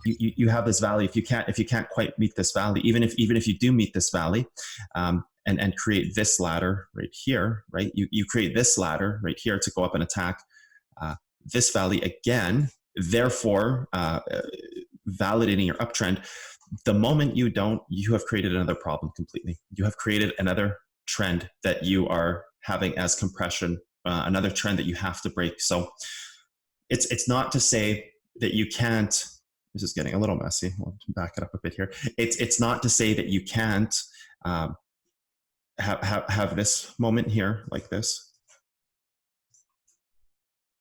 You have this valley. If you can't quite meet this valley, even if you do meet this valley, and create this ladder right here, right? You create this ladder right here to go up and attack this valley again, therefore validating your uptrend. The moment you don't, you have created another problem completely. You have created another trend that you are having as compression, another trend that you have to break. So it's not to say that you can't. This is getting a little messy. We'll back it up a bit here. It's not to say that you can't have this moment here like this,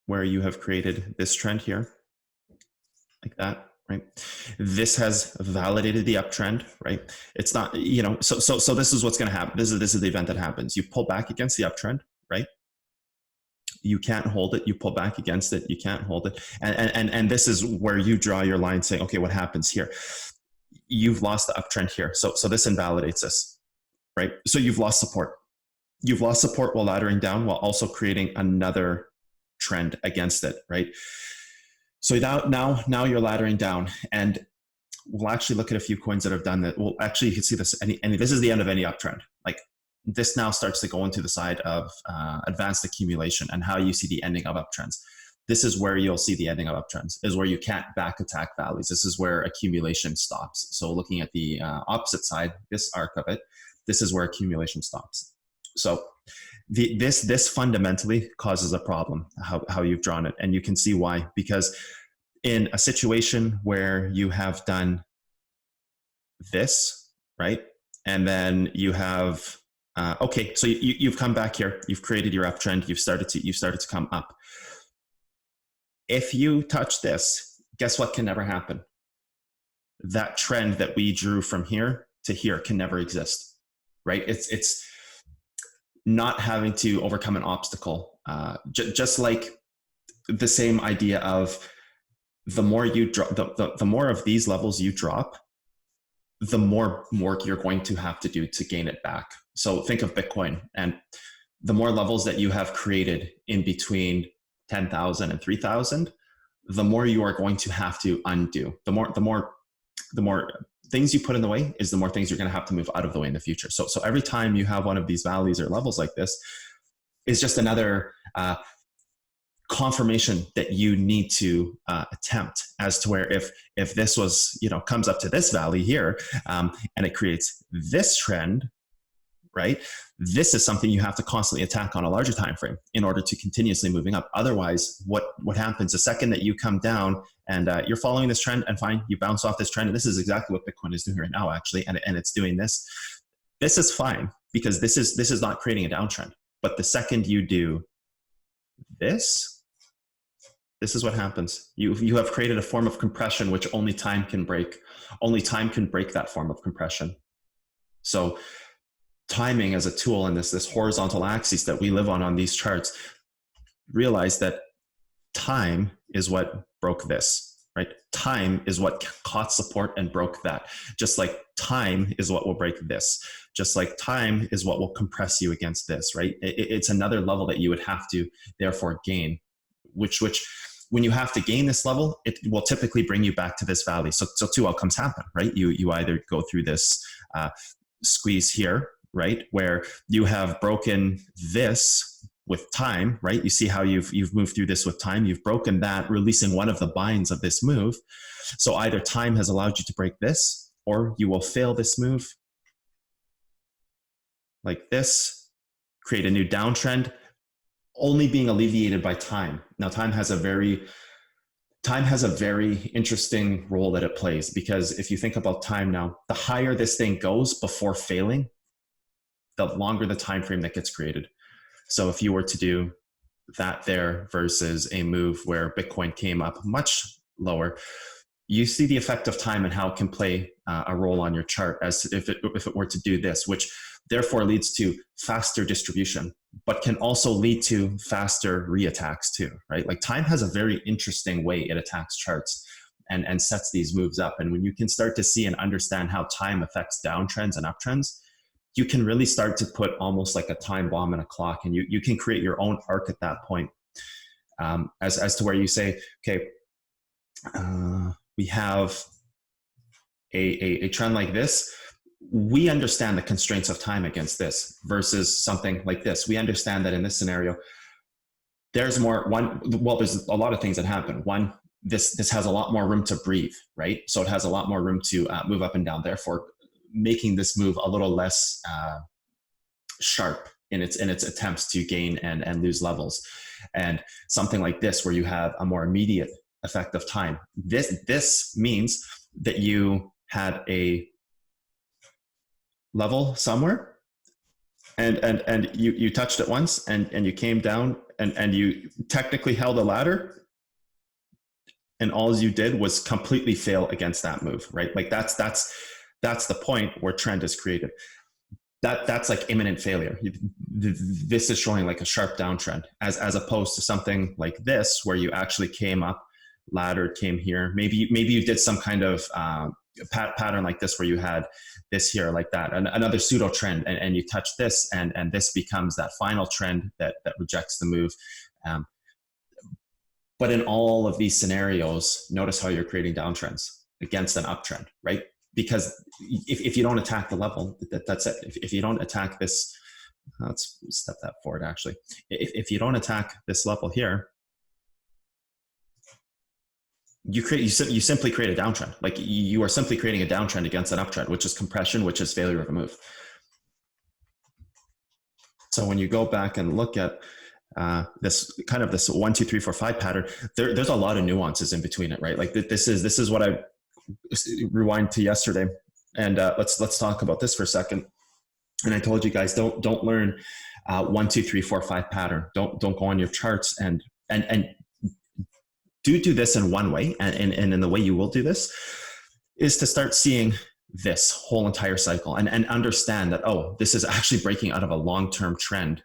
where you have created this trend here, like that, right? This has validated the uptrend, right? It's not, so this is what's going to happen. This is the event that happens. You pull back against the uptrend, right? You can't hold it. You pull back against it. You can't hold it. And this is where you draw your line saying, okay, what happens here? You've lost the uptrend here. So this invalidates this, right? So you've lost support. You've lost support while laddering down, while also creating another trend against it, right? So now you're laddering down, and we'll actually look at a few coins that have done that. Well, actually, you can see this. And this is the end of any uptrend. Like, this now starts to go into the side of advanced accumulation and how you see the ending of uptrends. This is where you'll see the ending of uptrends, is where you can't back attack valleys. This is where accumulation stops. So looking at the opposite side, this arc of it, this is where accumulation stops. So this fundamentally causes a problem, how you've drawn it. And you can see why, because in a situation where you have done this, right? And then you have, okay, so you've come back here, you've created your uptrend, you've started to come up. If you touch this, guess what can never happen? That trend that we drew from here to here can never exist, right? It's not having to overcome an obstacle. Just like the same idea of the more you drop, the more of these levels you drop, the more work you're going to have to do to gain it back. So think of Bitcoin, and the more levels that you have created in between 10,000 and 3,000, the more you are going to have to undo. The more things you put in the way is the more things you're going to have to move out of the way in the future. So every time you have one of these valleys or levels like this, is just another confirmation that you need to attempt, as to where if this was, comes up to this valley here, and it creates this trend, right? This is something you have to constantly attack on a larger time frame in order to continuously moving up. Otherwise, what happens the second that you come down and you're following this trend, and fine, you bounce off this trend, and this is exactly what Bitcoin is doing right now, actually, and it's doing this. This is fine, because this is not creating a downtrend. But the second you do this is what happens. You have created a form of compression which only time can break. Only time can break that form of compression. So timing as a tool in this horizontal axis that we live on these charts, realize that time is what broke this, right? Time is what caught support and broke that. Just like time is what will break this. Just like time is what will compress you against this, right? It's another level that you would have to therefore gain, which when you have to gain this level, it will typically bring you back to this valley. So two outcomes happen, right? You either go through this squeeze here, right, where you have broken this with time, right? You see how you've moved through this with time. You've broken that, releasing one of the binds of this move. So either time has allowed you to break this, or you will fail this move like this, create a new downtrend, only being alleviated by time. Now, time has a very interesting role that it plays, because if you think about time now, the higher this thing goes before failing, the longer the time frame that gets created. So if you were to do that there versus a move where Bitcoin came up much lower, you see the effect of time and how it can play a role on your chart, as if it were to do this, which therefore leads to faster distribution, but can also lead to faster reattacks too, right? Like, time has a very interesting way it attacks charts and sets these moves up. And when you can start to see and understand how time affects downtrends and uptrends, you can really start to put almost like a time bomb in a clock, and you can create your own arc at that point. as to where you say, okay, we have a trend like this. We understand the constraints of time against this versus something like this. We understand that in this scenario, there's a lot of things that happen. One, this has a lot more room to breathe, right? So it has a lot more room to move up and down, therefore making this move a little less sharp in its attempts to gain and lose levels. And something like this, where you have a more immediate effect of time, this means that you had a level somewhere, and you touched it once, and you came down, and you technically held a ladder, and all you did was completely fail against that move, right? Like that's the point where trend is created. That's like imminent failure. This is showing like a sharp downtrend, as opposed to something like this, where you actually came up, laddered, came here. Maybe you did some kind of pattern like this, where you had this here, like that, another pseudo trend, and you touch this, and this becomes that final trend that rejects the move. But in all of these scenarios, notice how you're creating downtrends against an uptrend, right? Because if you don't attack the level, that's it. If you don't attack this, let's step that forward actually. If you don't attack this level here, you simply create a downtrend. Like you are simply creating a downtrend against an uptrend, which is compression, which is failure of a move. So when you go back and look at this 1, 2, 3, 4, 5 pattern, there's a lot of nuances in between it, right? Like this is what I rewind to yesterday, and let's talk about this for a second. And I told you guys, don't learn 1, 2, 3, 4, 5 pattern. Don't go on your charts and do this in one way, and in the way you will do this is to start seeing this whole entire cycle and understand that, oh, this is actually breaking out of a long-term trend.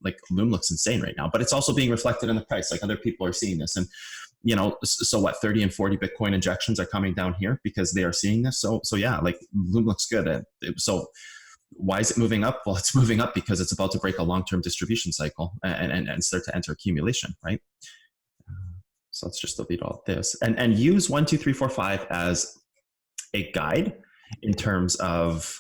Like Loom looks insane right now, but it's also being reflected in the price. Like other people are seeing this, and so what, 30 and 40 Bitcoin injections are coming down here because they are seeing this. So yeah, like Loom looks good. So why is it moving up? Well, it's moving up because it's about to break a long-term distribution cycle and start to enter accumulation, right? So let's just delete all this and use 1, 2, 3, 4, 5 as a guide in terms of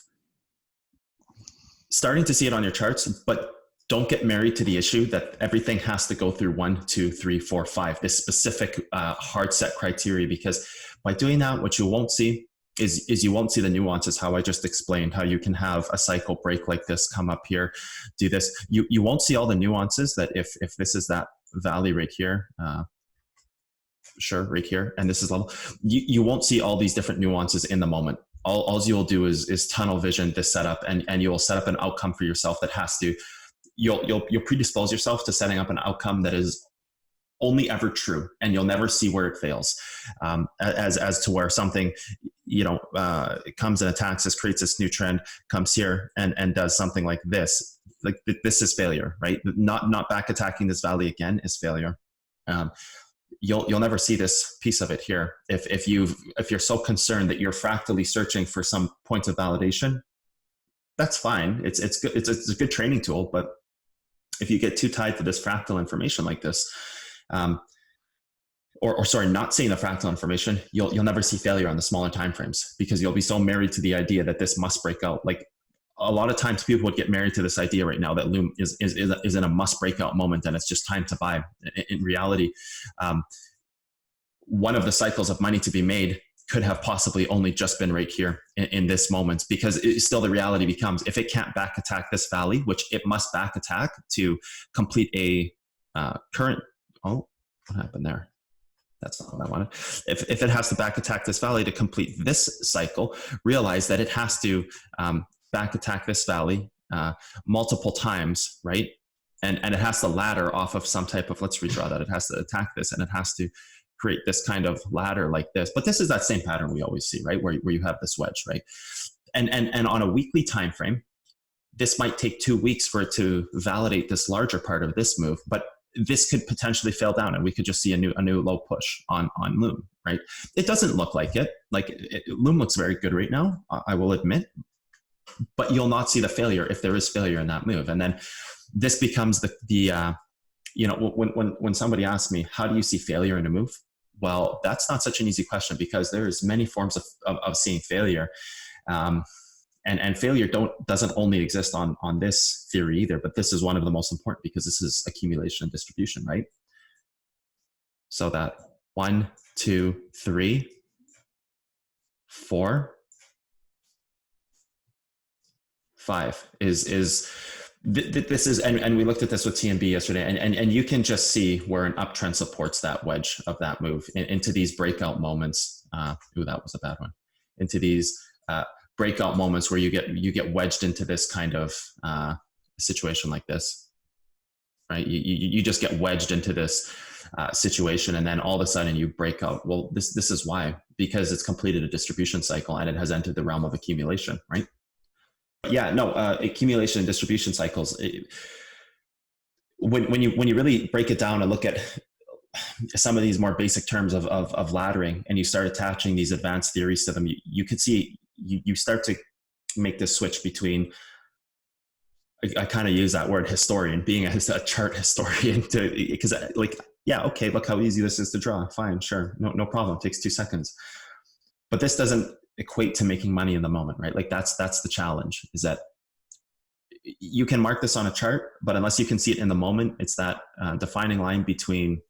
starting to see it on your charts, but don't get married to the issue that everything has to go through 1, 2, 3, 4, 5, this specific hard set criteria, because by doing that, what you won't see is you won't see the nuances, how I just explained, how you can have a cycle break like this, come up here, do this. You won't see all the nuances that if this is that valley right here, sure, right here, and this is level, you won't see all these different nuances in the moment. All you'll do is tunnel vision this setup, and you'll set up an outcome for yourself that has to, you'll predispose yourself to setting up an outcome that is only ever true, and you'll never see where it fails. As to where something, it comes and attacks this, creates this new trend, comes here and does something like this. Like this is failure, right? Not back attacking this valley again is failure. You'll never see this piece of it here. If you're so concerned that you're fractally searching for some points of validation, that's fine. It's good. It's a good training tool. But if you get too tied to this fractal information like this, or sorry, not seeing the fractal information, you'll never see failure on the smaller time frames, because you'll be so married to the idea that this must break out. Like a lot of times people would get married to this idea right now that Loom is in a must breakout moment and it's just time to buy. In reality, one of the cycles of money to be made could have possibly only just been right here in this moment, because still the reality becomes, if it can't back attack this valley, which it must back attack to complete a current, oh, what happened there? That's not what I wanted. If it has to back attack this valley to complete this cycle, realize that it has to back attack this valley multiple times, right? And it has to ladder off of some type of, let's redraw that. It has to attack this, and it has to create this kind of ladder like this. But this is that same pattern we always see, right? Where you have this wedge, right? And on a weekly time frame, this might take 2 weeks for it to validate this larger part of this move, but this could potentially fail down, and we could just see a new low push on Loom, right? It doesn't look like it. Loom looks very good right now, I will admit, but you'll not see the failure if there is failure in that move. And then this becomes the when somebody asks me, how do you see failure in a move? Well, that's not such an easy question, because there's many forms of seeing failure. And failure doesn't only exist on this theory either, but this is one of the most important, because this is accumulation and distribution, right? So that 1, 2, 3, 4, 5 is this is, and we looked at this with TMB yesterday, and you can just see where an uptrend supports that wedge of that move into these breakout moments. Ooh, that was a bad one. Into these breakout moments where you get wedged into this kind of situation like this, right? You just get wedged into this situation, and then all of a sudden you break out. Well, this is why, because it's completed a distribution cycle and it has entered the realm of accumulation, right? Yeah, no, accumulation and distribution cycles. When you really break it down and look at some of these more basic terms of laddering, and you start attaching these advanced theories to them, you could see you start to make this switch between. I kind of use that word historian, being a chart historian, because yeah, okay, look how easy this is to draw. Fine, sure, no problem. It takes 2 seconds, but this doesn't equate to making money in the moment, right? Like that's the challenge, is that you can mark this on a chart, but unless you can see it in the moment, it's that defining line between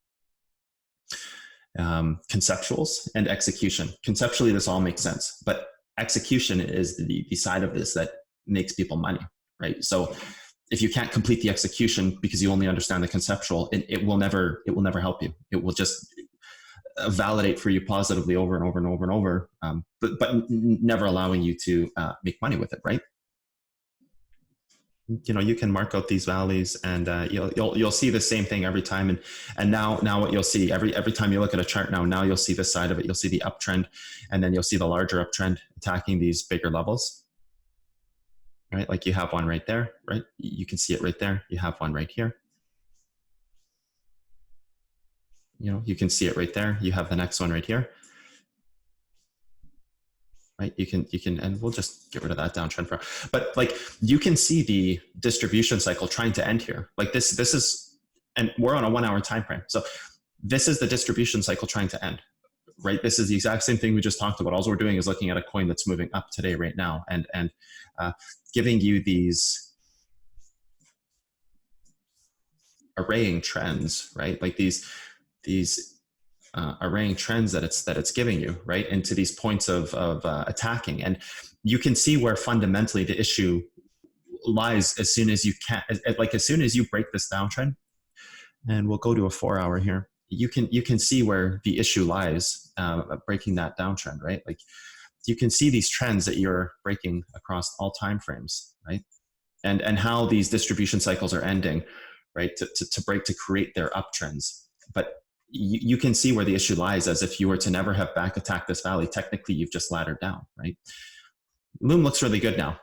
conceptuals and execution. Conceptually, this all makes sense, but execution is the side of this that makes people money, right? So if you can't complete the execution because you only understand the conceptual, it will never help you. It will just validate for you positively over and over and over and over, but never allowing you to make money with it, right? You can mark out these valleys, and you'll see the same thing every time. And now what you'll see every time you look at a chart now you'll see this side of it. You'll see the uptrend, and then you'll see the larger uptrend attacking these bigger levels, right? Like you have one right there, right? You can see it right there. You have one right here. You can see it right there. You have the next one right here, right? You can, and we'll just get rid of that downtrend but like you can see the distribution cycle trying to end here. Like this is, and we're on a 1 hour time frame. So this is the distribution cycle trying to end, right? This is the exact same thing we just talked about. All we're doing is looking at a coin that's moving up today right now, and giving you these arraying trends, right? Like these arraying trends that it's giving you, right, into these points of attacking. And you can see where fundamentally the issue lies as soon as you can, like as soon as you break this downtrend. And we'll go to a 4 hour here. You can see where the issue lies, breaking that downtrend, right? Like you can see these trends that you're breaking across all time frames, right? And how these distribution cycles are ending, right, to break, to create their uptrends. But you can see where the issue lies, as if you were to never have back attacked this valley. Technically, you've just laddered down, right? Loom looks really good now,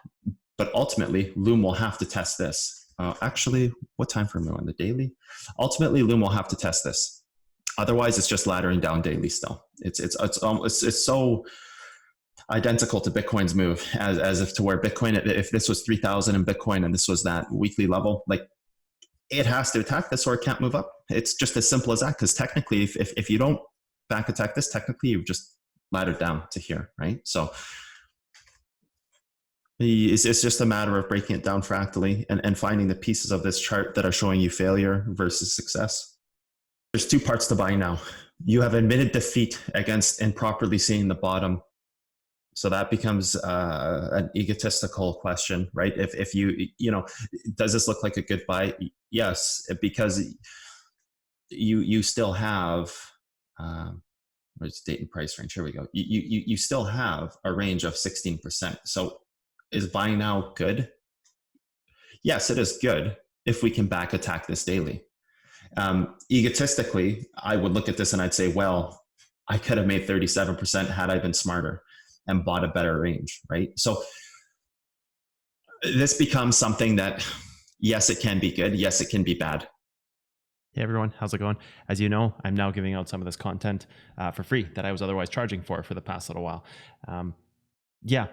but ultimately, Loom will have to test this. Actually, what time frame are we on? The daily? Ultimately, Loom will have to test this. Otherwise, it's just laddering down daily still. It's so identical to Bitcoin's move, as if to where Bitcoin, if this was 3,000 in Bitcoin and this was that weekly level, like it has to attack this or it can't move up. It's just as simple as that, because technically if you don't back attack this, technically you've just laddered down to here, right? So it's just a matter of breaking it down fractally and finding the pieces of this chart that are showing you failure versus success. There's 2 parts to buy now. You have admitted defeat against improperly seeing the bottom. So that becomes an egotistical question, right? If you does this look like a good buy? Yes, because you still have where's date and price range? Here we go. You still have a range of 16%. So is buying now good? Yes, it is good if we can back attack this daily. Egotistically, I would look at this and I'd say, well, I could have made 37% had I been smarter and bought a better range, right? So this becomes something that, yes, it can be good. Yes, it can be bad. Hey everyone, how's it going? As you know, I'm now giving out some of this content for free that I was otherwise charging for the past little while. Yeah,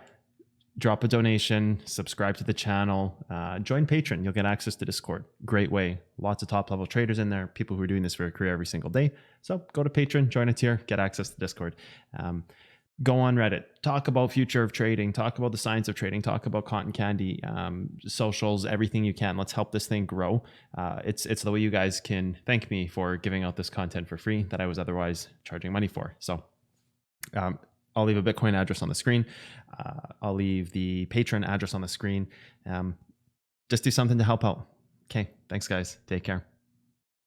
drop a donation, subscribe to the channel, join Patreon. You'll get access to Discord. Great way. Lots of top level traders in there, people who are doing this for a career every single day. So go to Patreon, join a tier, get access to Discord. Go on Reddit, talk about future of trading, talk about the science of trading, talk about cotton candy, socials, everything you can. Let's help this thing grow. It's the way you guys can thank me for giving out this content for free that I was otherwise charging money for. So I'll leave a Bitcoin address on the screen. I'll leave the Patreon address on the screen. Just do something to help out. Okay, thanks guys. Take care.